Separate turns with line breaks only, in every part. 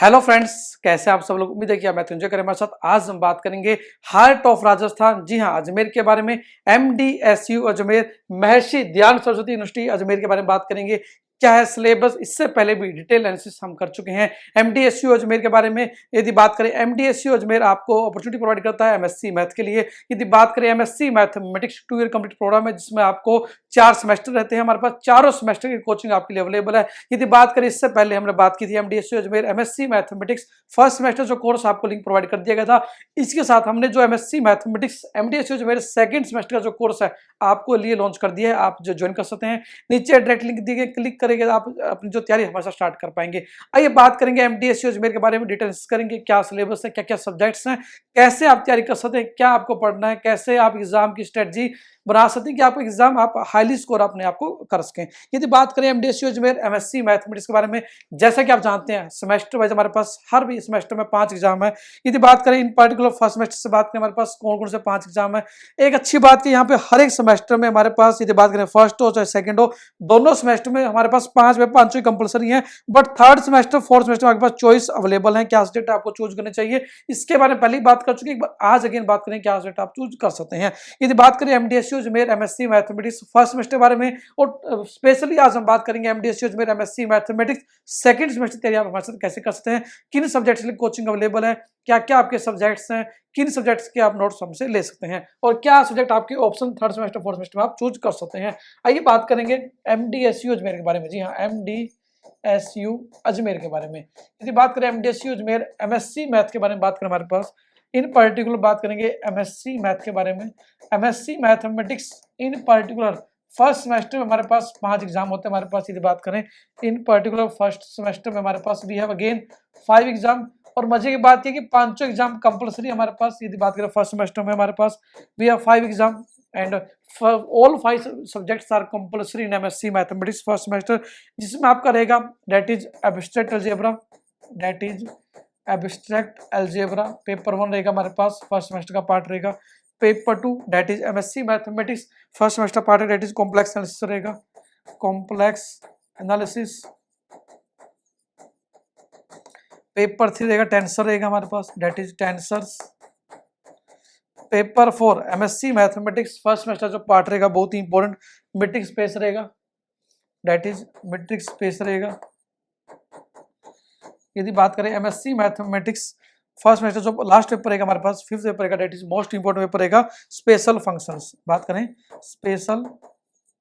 Hello friends, कैसे आप सब लोग। उम्मीद है कि आप एंजॉय करें हमारे साथ। आज हम बात करेंगे हार्ट ऑफ राजस्थान, जी हाँ, अजमेर के बारे में। MDSU अजमेर, महर्षि दयानंद सरस्वती यूनिवर्सिटी अजमेर के बारे में बात करेंगे। क्या है सिलेबस, इससे पहले भी डिटेल एनालिसिस हम कर चुके हैं MDSU अजमेर के बारे में। यदि बात करें MDSU अजमेर आपको अपॉर्चुनिटी प्रोवाइड करता है MSc मैथ के लिए। यदि बात करें MSc mathematics 2 year complete program है, जिसमें आपको 4 सेमेस्टर रहते हैं। हमारे पास चारों सेमेस्टर की कोचिंग आपके लिए अवेलेबल है। यदि बात करें, इससे पहले हमने बात की थी MDSU Ajmer MSc mathematics first semester जो कोर्स आपको लिंक प्रोवाइड कर दिया गया था। इसके साथ हमने जो MSc mathematics MDSU Ajmer second semester का जो कोर्स है आपको लिए लॉन्च कर दिया है। आप जो ज्वाइन कर सकते हैं, नीचे डायरेक्ट लिंक दिए गए, क्लिक करेंगे आप अपनी जो तैयारी हमारे साथ स्टार्ट कर पाएंगे। आइए बात करेंगे MDSU अजमेर के बारे में, डिटेल्स करेंगे। क्या सिलेबस है, क्या क्या सब्जेक्ट्स हैं, कैसे आप तैयारी कर सकते हैं, क्या आपको पढ़ना है, कैसे आप एग्जाम की स्ट्रेटजी बना सकते हैं कि आपको एग्जाम आप हाईली स्कोर अपने आप को कर सकें। यदि बात करें MDSU अजमेर MSc मैथमेटिक्स के बारे में, जैसा कि आप जानते हैं सेमेस्टर वाइज हमारे पास हर भी सेमेस्टर में 5 एग्जाम है। यदि बात करें इन पर्टिकुलर फर्स्ट सेमेस्टर से बात करें, हमारे पास कौन कौन से 5 एग्जाम है। एक अच्छी बात कि यहाँ पे हर एक सेमेस्टर में हमारे पास, यदि बात करें फर्स्ट हो चाहे सेकंड हो, दोनों सेमेस्टर में हमारे पास 5 में 5 कंपलसरी है। But third semester fourth semester में आपके पास चॉइस अवेलेबल है, क्या सब्जेक्ट आपको चूज करने चाहिए। इसके बारे में पहले ही बात कर चुके हैं, आज अगेन बात करें क्या सब्जेक्ट आप चूज कर सकते हैं। यदि बात करें MDSU Ajmer MSc mathematics first semester के बारे में, और स्पेशली आज हम बात करेंगे MDSU Ajmer MSc mathematics second semester तैयारी आप हमारे साथ कैसे कर सकते हैं, किन सब्जेक्ट्स के लिए कोचिंग अवेलेबल है, क्या क्या आपके सब्जेक्ट्स हैं, किन सब्जेक्ट्स के आप नोट्स हमसे ले सकते हैं, और क्या सब्जेक्ट आपके option third semester fourth semester में आप चूज कर सकते हैं। आइए बात करेंगे MDSU अजमेर के बारे में। जी हाँ, MDSU अजमेर के बारे में। यदि बात करें MDSU अजमेर MSc मैथ के बारे में बात करें, हमारे पास इन पर्टिकुलर बात करेंगे MSc मैथ के बारे में। MSc मैथमेटिक्स इन पर्टिकुलर फर्स्ट सेमेस्टर में हमारे पास 5 एग्जाम होते हैं हमारे पास। यदि बात करें इन पर्टिकुलर फर्स्ट सेमेस्टर में हमारे पास वी हैव अगेन 5 एग्जाम, और मजे की बात है कि 5 एग्जाम कंपलसरी हमारे पास। यदि बात करें फर्स्ट सेमेस्टर में हमारे पास we have 5 exam and all 5 subjects are compulsory in MSc mathematics first semester, जिसमें आपका रहेगा that is abstract algebra, paper 1 रहेगा हमारे पास, फर्स्ट सेमेस्टर का पार्ट रहेगा। Paper 2 that is MSc mathematics first semester part है, दैट इज कॉम्प्लेक्स एनालिसिस रहेगा, कॉम्प्लेक्स एनालिसिस। पेपर 3 रहेगा टेंसर रहेगा हमारे पास, that is tensors. Paper 4 MSc mathematics first semester जो पार्ट रहेगा बहुत ही इंपॉर्टेंट, मैट्रिक्स स्पेस रहेगा, दैट इज मैट्रिक्स स्पेस रहेगा। यदि बात करें MSc मैथमेटिक्स फर्स्ट सेमेस्टर जो लास्ट पेपर रहेगा हमारे पास, फिफ्थ पेपर रहेगा, that is most important paper रहेगा, स्पेशल फंक्शंस। बात करें स्पेशल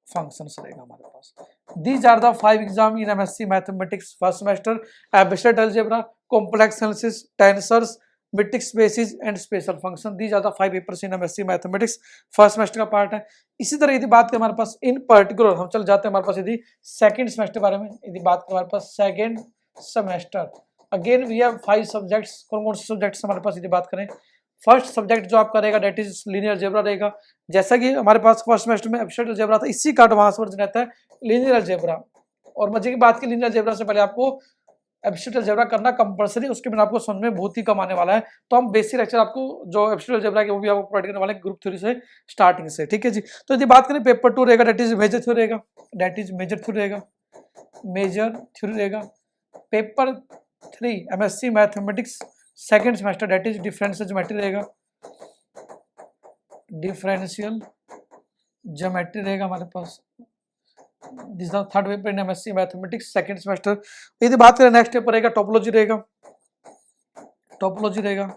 फंक्शंस रहेगा हमारे पास। These are the 5 exam in MSc mathematics first semester, abstract algebra, complex analysis, tensors, matrix spaces and special function. These are the 5 papers in MSc mathematics first semester का part है। इसी तरह यदि बात करें हमारे पास इन पर्टिकुलर, हम चल जाते हैं हमारे पास यदि सेकंड सेमेस्टर के बारे में। यदि बात करें हमारे पास second semester, again we have 5 subjects. कौन कौन से सब्जेक्ट्स हमारे पास, यदि बात करें फर्स्ट सब्जेक्ट जो आपका रहेगा दैट इज लीनियर अलजेब्रा रहेगा। जैसा कि हमारे पास फर्स्ट सेमेस्टर में एब्स्ट्रैक्ट अलजेब्रा था, इसी का एडवांस वर्जन रहता है लीनियर अलजेब्रा। और मजे की बात की लीनियर अलजेब्रा से पहले आपको एब्स्ट्रैक्ट अलजेब्रा करना कंपलसरी, उसके बिना आपको समझ में बहुत ही कम आने वाला है। तो हम बेसिक लेक्चर आपको जो एब्स्ट्रैक्ट अलजेब्रा के वो भी आपको प्रोवाइड करने वाले हैं ग्रुप थ्योरी से स्टार्टिंग से, ठीक है जी। तो यदि बात करें पेपर 2 रहेगा दैट इज मेजर थ्योरी रहेगा, दैट इज मेजर थ्योरी रहेगा, मेजर थ्योरी रहेगा। Paper 3 MSc mathematics second semester that is differential geometry रहेगा, डिफरेंशियल ज्योमेट्री रहेगा हमारे पास। This is the third paper in MSc mathematics second semester. यदि बात करें नेक्स्ट पेपर रहेगा टोपोलॉजी रहेगा, टोपोलॉजी रहेगा।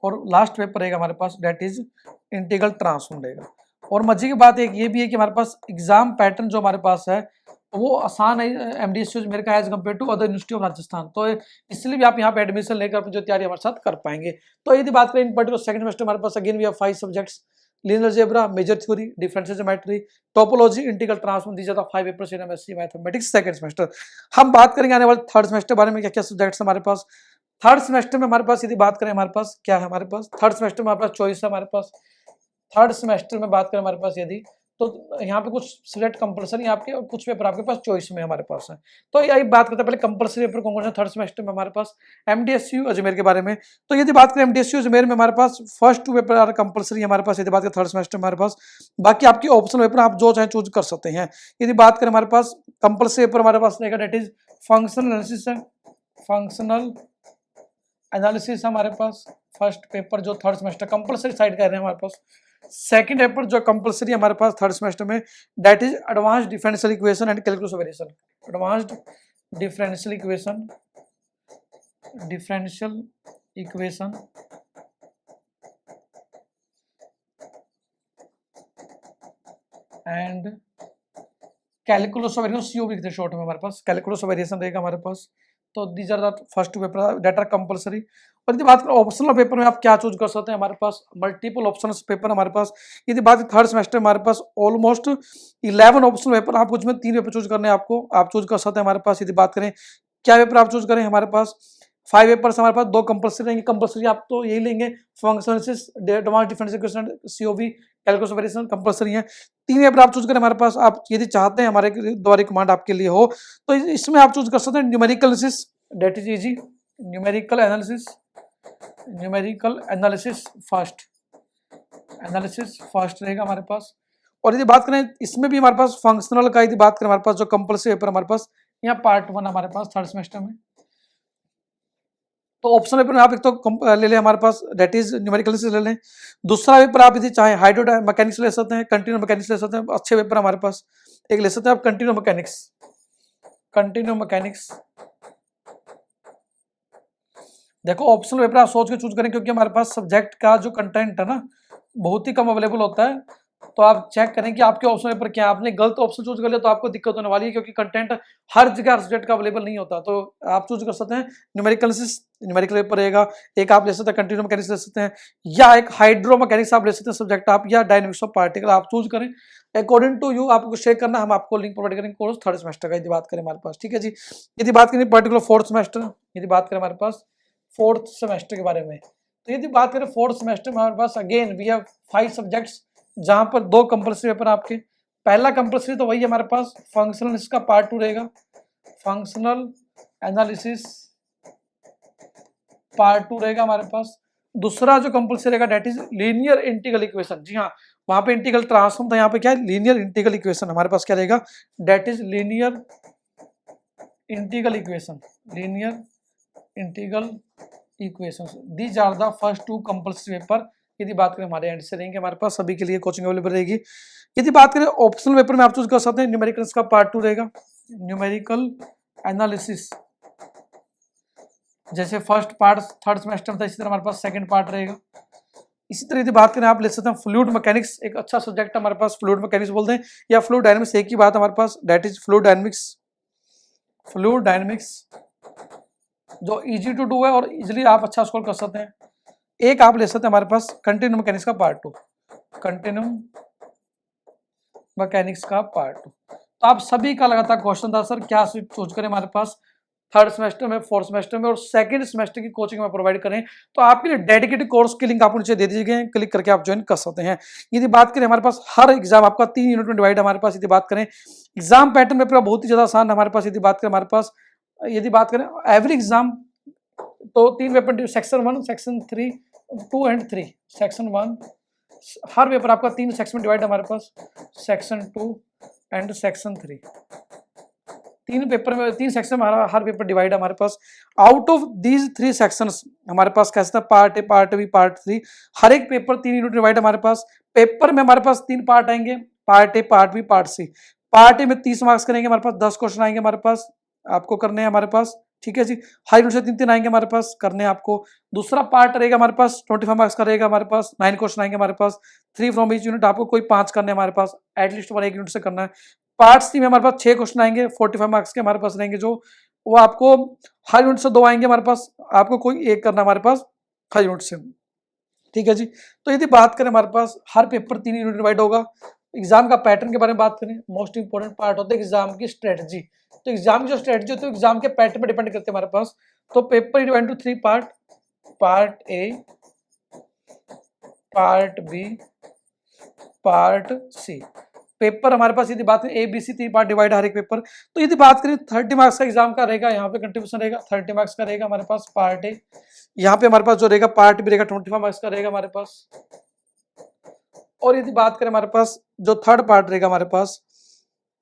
और लास्ट पेपर रहेगा हमारे पास दैट इज इंटीग्रल ट्रांसफॉर्म रहेगा। और मजे की बात एक ये भी है कि हमारे पास एग्जाम पैटर्न जो हमारे पास है वो आसान है MDSU अजमेर का as compare to other university of Rajasthan. तो इसलिए भी आप यहाँ पे एडमिशन लेकर अपनी जो तैयारी हमारे साथ कर पाएंगे। तो यदि बात करें इन पर्टिकुलर सेकंड सेमेस्टर हमारे पास again we have 5 subjects, linear algebra, major theory, differential geometry, topology, integral transform. These are the 5 papers in MSc mathematics second semester. हम बात करेंगे आने वाले थर्ड सेमेस्टर बारे में, क्या क्या सब्जेक्ट्स हमारे पास थर्ड सेमेस्टर में हमारे पास। यदि बात करें हमारे पास क्या है, हमारे पास थर्ड सेमेस्टर में हमारे पास चॉइस है। हमारे पास थर्ड सेमेस्टर में बात करें हमारे पास यदि, तो यहाँ पे कुछ सब्जेक्ट कंपलसरी आपके और कुछ पेपर आपके पास चॉइस में हमारे पास है। तो यही बात करते हैं पहले कंपलसरी पेपर कौन कौन से थर्ड सेमेस्टर में हमारे पास MDSU अजमेर के बारे में। तो यदि बात करें MDSU अजमेर में हमारे पास फर्स्ट 2 पेपर आर कंपलसरी हमारे पास। यदि बात करें थर्ड सेमेस्टर में हमारे पास, बाकी आपकी ऑप्शनल पेपर आप जो चाहे चूज कर सकते हैं। यदि बात करें हमारे पास कंपलसरी पेपर हमारे पास रहेगा दैट इज फंक्शनल एनालिसिस है, फंक्शनल एनालिसिस हमारे पास फर्स्ट पेपर जो थर्ड सेमेस्टर कंपलसरी साइड कर रहे हैं हमारे पास। सेकंड पेपर जो कंपलसरी हमारे पास थर्ड सेमेस्टर में, that is advanced differential equation and calculus of variation. Advanced differential equation, differential equation and calculus of variation, CoV लिखते हैं शॉर्ट में हमारे पास, कैलकुलस ऑफ वेरिएशन रहेगा हमारे पास। तो these are the first two paper that are compulsory. और यदि बात करें ऑप्शनल पेपर में आप क्या चूज कर सकते हैं, हमारे पास मल्टीपल ऑप्शनल पेपर हमारे पास। यदि बात थर्ड सेमेस्टर हमारे पास ऑलमोस्ट 11 ऑप्शनल पेपर, आप कुछ में 3 पेपर चूज करने हैं आपको, आप चूज कर सकते हैं हमारे पास। यदि बात करें क्या पेपर आप चूज करें, हमारे पास 5 पेपर्स हमारे पास, 2 कंपलसरी रहेंगे। कंपलसरी आप तो यही लेंगे, functional advanced differential equation, CoV, calculus of variation compulsory है। 3 पेपर आप चूज करें हमारे पास। आप यदि चाहते हैं हमारे द्वारा कमांड आपके लिए हो तो इसमें आप चूज कर सकते हैं numerical analysis, that is easy. Numerical analysis, numerical analysis first रहेगा हमारे पास। और यदि बात करें इसमें भी हमारे पास फंक्शनल का, यदि बात करें हमारे पास जो कंपलसरी पेपर हमारे पास यहाँ पार्ट 1 हमारे पास थर्ड सेमेस्टर में। तो ऑप्शनल पेपर में आप एक तो ले लें हमारे पास, दैट इज न्यूमेरिकल एनालिसिस ले लें। दूसरा पेपर आप यदि चाहे हाइड्रो मैकेनिक्स ले सकते हैं, कंटिन्यू मैकेनिक्स ले सकते हैं, अच्छे पेपर हमारे पास। एक ले सकते हैं आप कंटिन्यू मैकेनिक्स, कंटिन्यू मैकेनिक्स। देखो ऑप्शनल पेपर आप सोच के चूज करें, क्योंकि हमारे पास सब्जेक्ट का जो कंटेंट है ना बहुत ही कम अवेलेबल होता है। तो आप चेक करें कि आपके ऑप्शन पेपर क्या है। आपने गलत ऑप्शन चूज कर लिया तो आपको दिक्कत होने वाली है, क्योंकि कंटेंट हर जगह सब्जेक्ट का अवेलेबल नहीं होता। तो आप चूज कर सकते हैं न्यूमेरिकल एनालिसिस, न्यूमेरिकल पेपर रहेगा। एक आप ले सकते हैं कंटिन्यू मैकेनिक्स ले सकते हैं, या एक हाइड्रो मैकेनिक्स आप ले सकते हैं सब्जेक्ट आप, या डायनेमिक्स ऑफ पार्टिकल आप चूज करें। अकॉर्डिंग टू यू आपको शेयर करना, हम आपको लिंक प्रोवाइड करेंगे कोर्स थर्ड सेमेस्टर का, यदि बात करें हमारे पास। ठीक है जी। यदि बात करें पर्टिकुलर फोर्थ सेमेस्टर, यदि बात करें हमारे पास फोर्थ सेमेस्टर के बारे में, तो यदि बात करें फोर्थ सेमेस्टर में हमारे पास अगेन वी हैव 5 सब्जेक्ट्स, जहां पर 2 कंपलसरी पेपर आपके। पहला कंपलसरी तो वही है हमारे पास फंक्शनल, इसका पार्ट 2 रहेगा, फंक्शनल एनालिसिस पार्ट 2 रहेगा हमारे पास। दूसरा जो कंपलसरी रहेगा that is linear integral equation. जी हाँ, वहां पे इंटीग्रल ट्रांसफॉर्म था, यहाँ पे क्या है लीनियर इंटीग्रल इक्वेशन हमारे पास क्या रहेगा, that is linear integral equation, linear integral equations. These are the first 2 compulsory paper. यदि बात करें हमारे एंड से रहेंगे हमारे पास, सभी के लिए कोचिंग अवेलेबल रहेगी। यदि बात करें ऑप्शनल पेपर में आप चूज कर सकते हैं न्यूमेरिकल्स का पार्ट 2 रहेगा, न्यूमेरिकल एनालिसिस। जैसे फर्स्ट पार्ट थर्ड सेमेस्टर में था, इसी तरह हमारे पास सेकंड पार्ट रहेगा। इसी तरह यदि बात करें आप ले सकते हैं फ्लूइड मैकेनिक्स, एक अच्छा सब्जेक्ट हमारे पास, फ्लूइड मैकेनिक्स बोलते हैं या फ्लूइड डायनामिक्स, एक ही बात हमारे पास, that is fluid dynamics. Fluid dynamics जो इजी टू डू है और इजिली आप अच्छा स्कोर कर सकते हैं। एक आप ले सकते हैं हमारे पास कंटिन्यू मैकेनिक्स का पार्ट 2, कंटिन्यू मैकेनिक्स का पार्ट 2। तो आप सभी का लगातार क्वेश्चन था सर क्या चूज करें हमारे पास थर्ड सेमेस्टर में, फोर्थ सेमेस्टर में और सेकंड सेमेस्टर की कोचिंग में प्रोवाइड करें। तो आपके लिए डेडिकेटेड कोर्स की लिंक आपको नीचे दे दिए गए, क्लिक करके आप ज्वाइन कर सकते हैं। यदि बात करें हमारे पास हर एग्जाम आपका 3 यूनिट में डिवाइड है हमारे पास। यदि बात करें एग्जाम पैटर्न में बहुत ही ज्यादा आसान है हमारे पास। यदि बात करें हमारे पास, यदि बात करें एवरी एग्जाम तो 3 paper, section 1, section 3, 2 and 3। Section 1 हर पेपर आपका 3 सेक्शन में डिवाइड है हमारे पास, सेक्शन 2 एंड सेक्शन 3। 3 पेपर में 3 सेक्शन में हर पेपर डिवाइड है हमारे पास। आउट ऑफ दीज 3 सेक्शंस हमारे पास कैसे था, part A, part B, part 3। हर एक पेपर 3 यूनिट डिवाइड है हमारे पास। पेपर में हमारे पास 3 पार्ट आएंगे, part A, part B, part C. Part A में 30 मार्क्स करेंगे हमारे पास, 10 क्वेश्चन आएंगे हमारे पास, आपको करने हैं हमारे पास। ठीक है जी, हर यूनिट से 3-3 आएंगे हमारे पास, करने हैं आपको। दूसरा पार्ट रहेगा हमारे पास 25 मार्क्स का रहेगा हमारे पास, 9 क्वेश्चन आएंगे हमारे पास, 3 फ्रॉम ईच यूनिट, आपको कोई 5 करने हैं हमारे पास, एटलीस्ट 1 यूनिट से करना है। पार्ट सी में हमारे पास 6 क्वेश्चन आएंगे, 45 मार्क्स के हमारे पास रहेंगे, जो वो आपको हर यूनिट से 2 आएंगे हमारे पास, आपको कोई 1 करना हमारे पास हर यूनिट से। ठीक है जी। तो यदि बात करें हमारे पास हर पेपर 3 यूनिट डिवाइड होगा। एग्जाम का पैटर्न के बारे में बात करें, मोस्ट इंपोर्टेंट पार्ट होता है एग्जाम की स्ट्रेटजी। तो एग्जाम की जो स्ट्रेटजी होती है एग्जाम के पैटर्न पर डिपेंड करते हैं हमारे पास। तो paper divide to 3 part, part A, part B, part C. Paper हमारे पास यदि बात करें A B C 3 part divide हर एक पेपर। तो यदि बात करें 30 मार्क्स का एग्जाम का रहेगा, यहाँ पे कंट्रीब्यूशन रहेगा 30 मार्क्स का रहेगा हमारे पास पार्ट ए। यहाँ पे हमारे पास जो रहेगा पार्ट बी रहेगा 25 मार्क्स का रहेगा हमारे पास। और यदि बात करें हमारे पास जो थर्ड पार्ट रहेगा हमारे पास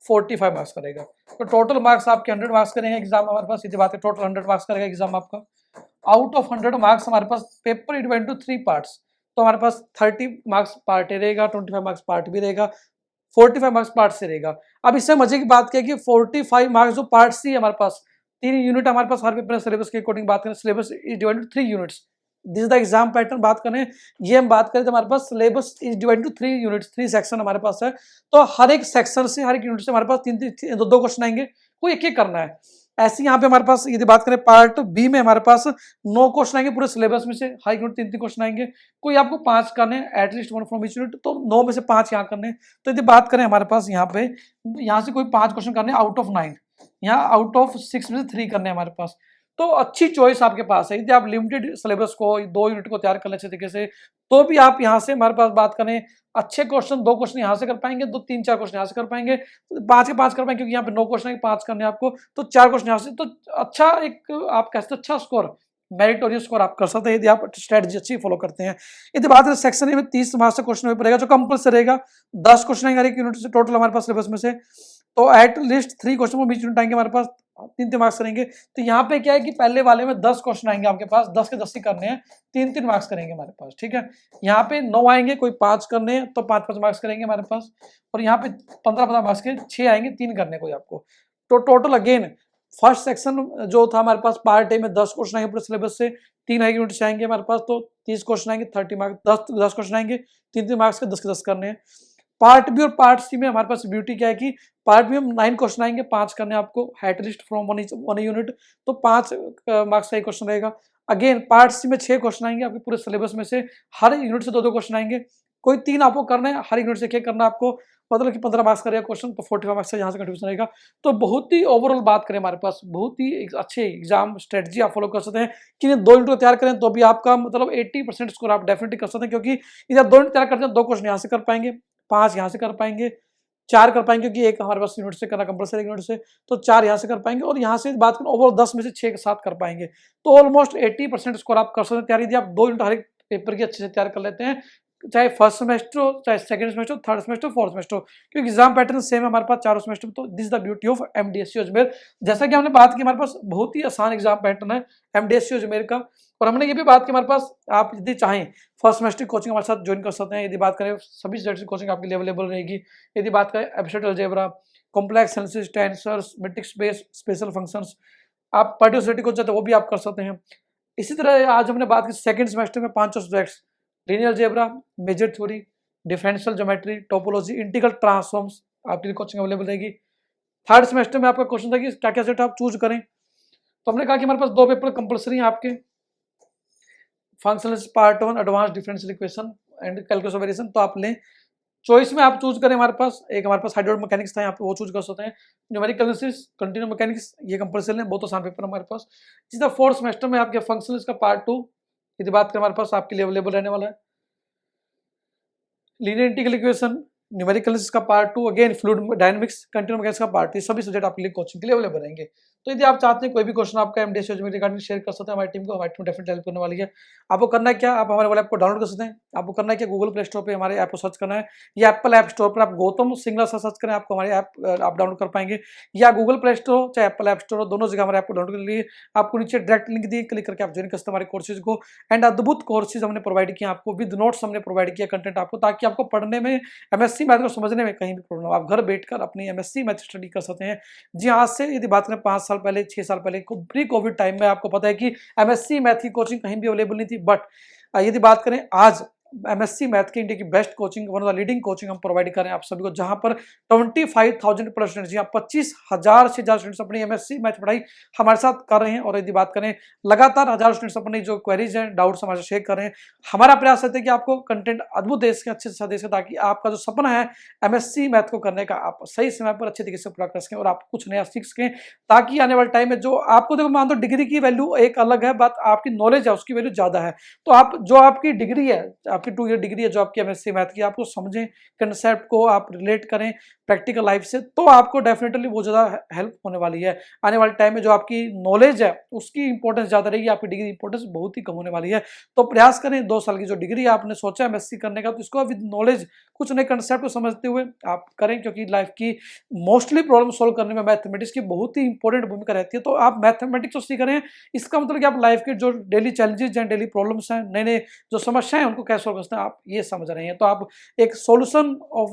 45 मार्क्स करेगा। तो टोटल मार्क्स आपके 100 मार्क्स करेंगे एग्जाम हमारे पास, सीधी बात है, टोटल 100 मार्क्स करेगा एग्जाम आपका। आउट ऑफ 100 मार्क्स हमारे पास paper it went to 3 parts, तो हमारे पास 30 मार्क्स पार्ट ए रहेगा, 25 मार्क्स पार्ट बी रहेगा, 45 मार्क्स पार्ट सी रहेगा। अब इससे मजे की बात क्या है कि 45 मार्क्स जो पार्ट सी है हमारे पास, 3 यूनिट हमारे पास हर पेपर सिलेबस के अकॉर्डिंग बात करें, syllabus is divided to 3 units. This is the exam pattern बात करें, ये हम बात करें तो हमारे पास syllabus is divided to 3 units, 3 section हमारे पास है। तो हर एक सेक्शन से, हर एक यूनिट से हमारे पास 2 क्वेश्चन आएंगे, कोई एक करना है। ऐसे यहाँ पे हमारे पास यदि बात करें पार्ट बी में हमारे पास 9 क्वेश्चन आएंगे पूरे सिलेबस में से, हर यूनिट 3 क्वेश्चन आएंगे, कोई आपको 5 करने हैं, एटलीस्ट 1 फ्रॉम ईच यूनिट, तो 9 में से 5 यहाँ करने हैं। तो यदि बात करें हमारे पास यहाँ पे, यहाँ से कोई 5 क्वेश्चन करने आउट ऑफ 9, यहाँ आउट ऑफ 6 में से 3 करने हैं हमारे पास। तो अच्छी चॉइस आपके पास है, यदि आप लिमिटेड सिलेबस को 2 यूनिट को तैयार कर ले अच्छे तरीके से, तो भी आप यहाँ से हमारे पास बात करें अच्छे क्वेश्चन 2 क्वेश्चन यहाँ से कर पाएंगे, 3-4 क्वेश्चन यहाँ से कर पाएंगे, 5 के 5 कर पाएंगे, क्योंकि यहाँ पे 9 क्वेश्चन है, 5 करने आपको, तो 4 क्वेश्चन यहाँ से, तो अच्छा एक आप कह सकते अच्छा स्कोर, मेरिटोरियस स्कोर आप कर सकते हैं यदि आप स्ट्रेटजी अच्छी फॉलो करते हैं। यदि बात करें सेक्शन ए में 30 मार्क्स का क्वेश्चन पेपर रहेगा जो कंपल्सरी रहेगा, 10 क्वेश्चन आएंगे हर एक यूनिट से टोटल हमारे पास सिलेबस में से, तो एट लीस्ट 3 क्वेश्चन वो बीच यूनिट आएंगे हमारे पास, 3 मार्क्स करेंगे। तो यहाँ पे क्या है कि पहले वाले में 10 क्वेश्चन आएंगे आपके पास, 10 के 10 ही करने हैं, 3 मार्क्स करेंगे हमारे पास, ठीक है। यहाँ पे 9 आएंगे, कोई 5 करने हैं तो 5 मार्क्स करेंगे हमारे पास, और यहाँ पे 15 मार्क्स के 6 आएंगे, 3 करने कोई आपको। तो टोटल अगेन फर्स्ट सेक्शन जो था हमारे पास पार्ट ए में 10 क्वेश्चन आएंगे पूरे सिलेबस से, 3 यूनिट से आएंगे हमारे पास, तो 30 क्वेश्चन आएंगे, 30 मार्क्स, 10 क्वेश्चन आएंगे, 3 मार्क्स के 10 करने हैं। पार्ट बी और पार्ट सी में हमारे पास ब्यूटी क्या है कि पार्ट बी में 9 क्वेश्चन आएंगे, 5 करने आपको, एटलीस्ट फ्रॉम वन यूनिट, तो 5 मार्क्स का एक क्वेश्चन रहेगा। अगेन पार्ट सी में 6 क्वेश्चन आएंगे आपके पूरे सिलेबस में से, हर यूनिट से 2 क्वेश्चन आएंगे, कोई 3 आपको करना है, हर यूनिट से एक करना है आपको, मतलब कि 15 मार्क्स का रहेगा क्वेश्चन, तो 45 मार्क्स का यहाँ से कंट्रीब्यूशन रहेगा। तो बहुत ही ओवरऑल बात करें हमारे पास बहुत ही एक अच्छे एग्जाम स्ट्रेटजी आप फॉलो कर सकते हैं कि 2 यूनिट को तैयार करें तो भी आपका मतलब 80% स्कोर आप डेफिनेटली कर सकते हैं, क्योंकि इधर 2 यूनिट तैयार करते हैं 2 क्वेश्चन यहाँ से कर पाएंगे, 5 यहाँ से कर पाएंगे, 4 कर पाएंगे, क्योंकि एक हमारे पास यूनिट से करना कंपल्सरी यूनिट से, तो 4 यहाँ से कर पाएंगे, और यहाँ से बात करें ओवरऑल 10 में से 6 के साथ कर पाएंगे, तो ऑलमोस्ट 80% स्कोर आप कर सकते हैं तैयारी, यदि आप 2 यूनिट हर एक पेपर की अच्छे से तैयार कर लेते हैं, चाहे फर्स्ट सेमेस्टर हो, चाहे second semester, third semester, fourth semester, क्योंकि एग्जाम पैटर्न सेम है हमारे पास चारों सेमेस्टर में। तो this the beauty of MDSU Ajmer. जैसा कि हमने बात की हमारे पास बहुत ही आसान एग्जाम पैटर्न है एमडीएसयू अजमेर का, और हमने ये भी बात की हमारे पास आप यदि चाहें फर्स्ट सेमेस्टर कोचिंग हमारे साथ ज्वाइन कर सकते हैं। यदि बात करें सभी सब्जेक्ट की कोचिंग आपके लिए अवेलेबल रहेगी। यदि बात करें abstract algebra, complex analysis, tensors, matrix base, special functions, आप पर्टिकुलरिटी को चाहते हैं वो भी आप कर सकते हैं। इसी तरह आज हमने बात की सेकंड सेमेस्टर में 5 subjects, linear algebra, major theory, differential geometry, topology, integral transforms आपके लिए कोचिंग अवेलेबल रहेगी। थर्ड सेमेस्टर में आपका क्वेश्चन था कि क्या क्या सब्जेक्ट आप चूज करें, तो हमने कहा कि हमारे पास 2 पेपर कंपलसरी हैं आपके, functional part 1 advance differential equation and calculus of variation, तो आप लें चॉइस में आप चूज करें। हमारे पास एक हमारे पास हाइड्रोलिक मैकेनिक्स था, यहाँ पे वो चूज कर सकते हैं। न्यूमेरिकल एनालिसिस, कंटीन्यूअस मैकेनिक्स, ये कंपलसरी है, बहुत आसान पेपर हमारे पास। इसी तरह फोर्थ सेमेस्टर में आपके फंक्शनल का पार्ट 2 यदि बात करें हमारे पास आपके लिए अवेलेबल रहने वाला है। Linear integral equation, numerical analysis का part 2, again fluid dynamics, continuous mechanics का पार्ट 2, सभी सब्जेक्ट आपके लिए कोचिंग के लिए अवेलेबल रहेंगे। तो यदि आप चाहते हैं कोई भी क्वेश्चन आपका एमडीएसयू अजमेर रिगार्डिंग शेयर कर सकते हैं हमारी टीम को, हमारी टीम डेफिनेटली हेल्प करने वाली है। आपको करना है क्या, आप हमारे वाले ऐप को डाउनलोड कर सकते हैं। आपको करना है क्या, गूगल प्ले स्टोर पे हमारे ऐप को सर्च करना है, या एप्पल ऐप स्टोर पर आप गौतम सिंगला से सर्च करें, आपको हमारे ऐप आप डाउनलोड कर पाएंगे, या गूगल प्ले स्टोर चाहे एप्पल ऐप स्टोर, दोनों जगह हमारे ऐप को डाउनलोड कर लिए। आपको नीचे डायरेक्ट लिंक दिए, क्लिक करके आप ज्वाइन कर सकते हैं हमारे कोर्सेज को। एंड अद्भुत कोर्सेज हमने प्रोवाइड किया आपको, विद नोट्स हमने प्रोवाइड किया कंटेंट आपको, ताकि आपको पढ़ने में, एमएससी मैथ को समझने में कहीं भी प्रॉब्लम हो, आप घर बैठकर अपनी एमएससी मैथ स्टडी कर सकते हैं। जी आज से यदि बात करें 5 साल पहले, 6 साल पहले प्री कोविड टाइम में आपको पता है कि एमएससी मैथ की कोचिंग कहीं भी अवेलेबल नहीं थी, बट यदि बात करें आज एमएससी मैथ की इंडिया की best coaching, one of the leading coaching हम प्रोवाइड कर रहे हैं आप सभी को, जहां पर 25,000 प्लस स्टूडेंट्स, जी 25,000 से ज्यादा स्टूडेंट्स अपनी एमएससी मैथ पढ़ाई हमारे साथ कर रहे हैं। और यदि बात करें लगातार 1000 स्टूडेंट्स अपनी जो क्वेरीज हैं, डाउट्स हमारे शेयर कर रहे हैं। हमारा प्रयास रहता है कि आपको कंटेंट अद्भुत देश के अच्छे से देश, ताकि आपका जो सपना है एमएससी मैथ को करने का, आप सही समय पर अच्छे तरीके से पूरा कर सकें और आप कुछ नया सीख सकें, ताकि आने वाले टाइम में जो आपको, देखो मान दो डिग्री की वैल्यू एक अलग है, बात आपकी नॉलेज है उसकी वैल्यू ज्यादा है। तो आप जो आपकी डिग्री है, आप आपकी 2 ईयर डिग्री है जो आपकी एमएससी मैथ की, आपको समझें, कंसेप्ट को आप रिलेट करें प्रैक्टिकल लाइफ से, तो आपको डेफिनेटली बहुत ज़्यादा हेल्प होने वाली है। आने वाले टाइम में जो आपकी नॉलेज है उसकी इंपॉर्टेंस ज़्यादा रहेगी, आपकी डिग्री इंपॉर्टेंस बहुत ही कम होने वाली है। तो प्रयास करें 2 साल की जो डिग्री आपने सोचा एमएससी करने का, तो इसको विद नॉलेज कुछ नए कंसेप्ट को समझते हुए आप करें, क्योंकि लाइफ की मोस्टली प्रॉब्लम सॉल्व करने में मैथमेटिक्स की बहुत ही इंपॉर्टेंट भूमिका रहती है। तो आप मैथमेटिक्स तो सीख रहे हैं, इसका मतलब कि आप लाइफ के जो डेली चैलेंजेस हैं, डेली प्रॉब्लम्स हैं, नए नए जो समस्याएं हैं उनको कैसे सॉल्व करते हैं आप ये समझ रहे हैं। तो आप एक solution of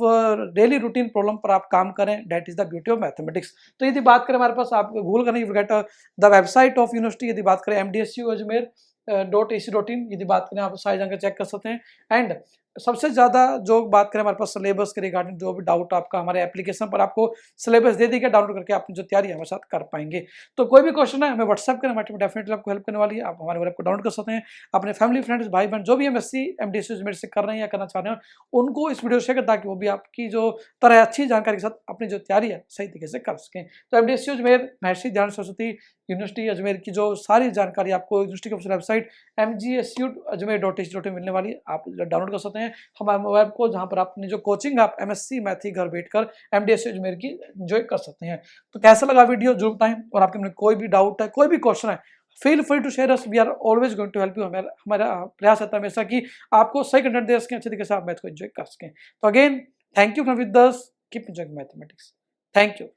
daily routine problem पर आप काम करें, that is the beauty of mathematics. तो यदि बात करें हमारे पास, आप गूगल करने get the website of university, यदि बात करें MDSU अजमेर .ac.in, यदि बात करें आप सारी जानकारी चेक कर सकते हैं। एंड सबसे ज़्यादा जो बात करें हमारे पास सिलेबस के रिगार्डिंग, जो भी डाउट आपका हमारे एप्लीकेशन पर आपको सिलेबस दे दी गया, डाउनलोड करके आप जो तैयारी हमारे साथ कर पाएंगे। तो कोई भी क्वेश्चन है हमें व्हाट्सएप करें, हमारी टीम डेफिनेटली आपको हेल्प करने वाली है। आप हमारे ऐप को डाउनलोड कर सकते हैं, अपने फैमिली फ्रेंड्स भाई बहन जो भी MSc MDSU अजमेर से कर रहे हैं या करना चाह रहे हैं उनको इस वीडियो शेयर करें, ताकि वो भी आपकी जो तरह अच्छी जानकारी के साथ अपनी जो तैयारी है सही तरीके से कर सकें। तो MDSU अजमेर महर्षि दयानंद सरस्वती यूनिवर्सिटी अजमेर की जो सारी जानकारी आपको यूनिवर्सिटी की official website MGSU Ajmer .ac.in मिलने वाली है, आप डाउनलोड कर सकते हैं हमारे मोबाइल को, जहां पर आपने जो कोचिंग आप MSc मैथ ही घर बैठकर MDSU अजमेर की एंजॉय कर सकते हैं। तो कैसा लगा वीडियो जरूर बताएं, और आपके मन में कोई भी डाउट है, कोई भी क्वेश्चन है, feel free to share us, we are always going to help you. हमारा प्रयास रहता है हमेशा कि आपको सही कंटेंट दे सकें, अच्छे तरीके से आप मैथ को एंजॉय कर सकें। तो again thank you from with us, keep enjoying mathematics. Thank you.